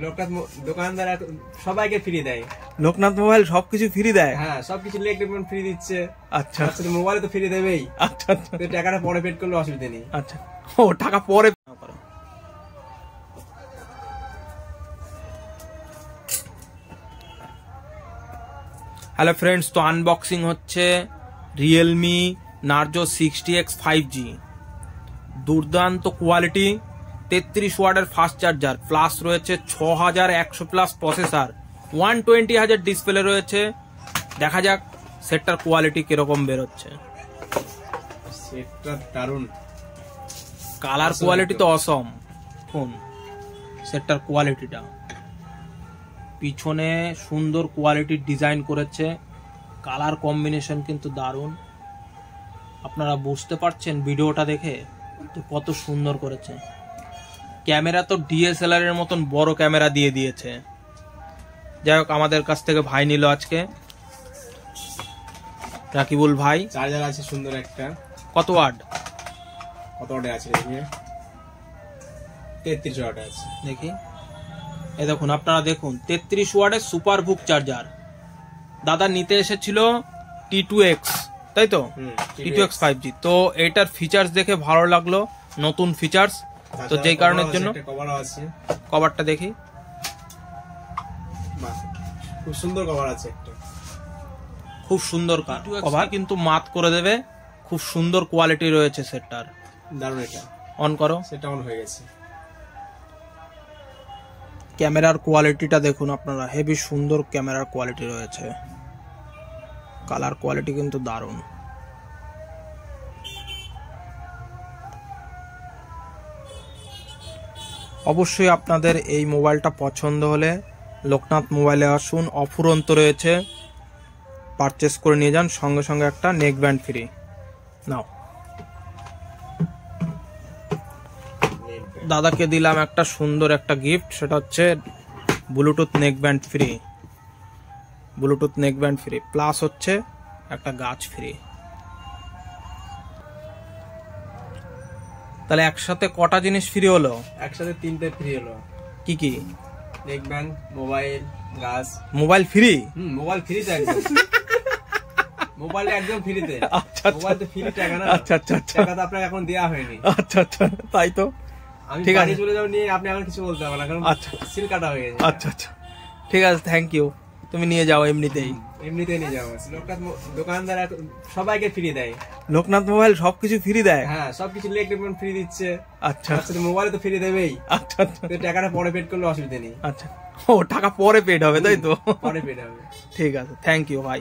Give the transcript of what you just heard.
লোকনাথ দোকানদার সবাইকে ফ্রি দেয়। লোকনাথ মোবাইল সবকিছু ফ্রি দেয়? হ্যাঁ, সবকিছু ইলেকট্রিক ফ্রি দিচ্ছে। আচ্ছা, মোবাইলে তো ফ্রি দেবেই। আচ্ছা আচ্ছা, টাকাটা পরে পেড করলে অসুবিধা নেই। আচ্ছা, ও টাকা পরে। হ্যালো ফ্রেন্ডস, তো আনবক্সিং হচ্ছে রিয়েলমি নার্জো 60X 5G। দুর্দান্ত কোয়ালিটি, 33 ওয়াটের ফাস্ট চার্জার, প্লাস রয়েছে 6100 প্লাস প্রসেসর, 120Hz ডিসপ্লে রয়েছে। দেখা যাক সেটটার কোয়ালিটি কিরকম বেরোচ্ছে। সেটটা দারুণ, কালার কোয়ালিটি তো অসম। ফোন সেটটার কোয়ালিটিটা, পিছনে সুন্দর কোয়ালিটির ডিজাইন করেছে, কালার কম্বিনেশন কিন্তু দারুণ। আপনারা বুঝতে পারছেন ভিডিওটা দেখে তো কত সুন্দর করেছে। ক্যামেরা তো ডিএসএলআর এর মতন বড় ক্যামেরা দিয়ে দিয়েছে। যাই হোক, আমাদের কাছ থেকে ভাই নিল আজকে, রাকিবুল ভাই। চার্জার আছে সুন্দর একটা। কত ওয়াট? কত ওয়াট আছে দেখি? 33 ওয়াট আছে। দেখি, এই দেখুন, আপনারা দেখুন, 33 ওয়াটের সুপার বুক চার্জার। দাদা নিতে এসেছিল T2X, তাই তো? T2X 5G। তো এটার ফিচার্স দেখে ভালো লাগলো, নতুন ফিচার্স, তো যেই কারণের জন্য কভারটা দেখি। খুব সুন্দর কভার আছে একটা, খুব সুন্দর কভার, কিন্তু মাত করে দেবে। খুব সুন্দর কোয়ালিটি রয়েছে সেটটার, দারুণ। এটা অন করো, সেটা অন হয়ে গেছে। ক্যামেরার কোয়ালিটিটা দেখুন আপনারা, হেভি সুন্দর ক্যামেরার কোয়ালিটি রয়েছে, কালার কোয়ালিটি কিন্তু দারুণ। অবশ্যই আপনাদের এই মোবাইলটা পছন্দ হলে লোকনাথ মোবাইলে আসুন, অফুরন্ত রয়েছে, পারচেস করে নিয়ে যান, সঙ্গে সঙ্গে একটা নেক ব্যান্ড ফ্রি। নাও, দাদাকে দিলাম একটা সুন্দর একটা গিফট, সেটা হচ্ছে Bluetooth neck band free. Bluetooth neck band free plus হচ্ছে একটা গাছ ফ্রি। তাহলে একসাথে কটা জিনিস ফ্রি হলো? একসাথে 3টে ফ্রি হলো। কি কি? নেক ব্যান্ড, মোবাইল, গাছ। Mobile free? মোবাইল ফ্রি তো একদম। মোবাইল একদম ফ্রিতে। আচ্ছা, মোবাইল তো ফ্রি টাকা না। আচ্ছা আচ্ছা আচ্ছা, টাকা তো আপনাকে এখন দেওয়া হয়নি। আচ্ছা আচ্ছা, তাই তো। আমি ঠিক আছে, বাড়ি চলে যাব, নিয়ে আপনি এখন কিছু বলতে হবে না, কারণ আচ্ছা সিল কাটা হয়ে গেছে। আচ্ছা আচ্ছা, ঠিক আছে, থ্যাংক ইউ। তুমি নিয়ে যাও, এমনিতেই নিয়ে যাও। লোকনাথ দোকানদার সবাইকে ফ্রি দেয়। লোকনাথ মোবাইল সবকিছু ফ্রি দেয়? হ্যাঁ, সবকিছু ইলেকট্রিক ফ্রি দিচ্ছে। আচ্ছা, মোবাইলে তো ফ্রি দেবেই। আচ্ছা আচ্ছা, টাকাটা পরে পেড করলে অসুবিধা নেই। আচ্ছা, ও টাকা পরে পেড হবে, তাই তো? পরে পেড হবে। ঠিক আছে, থ্যাংক ইউ ভাই।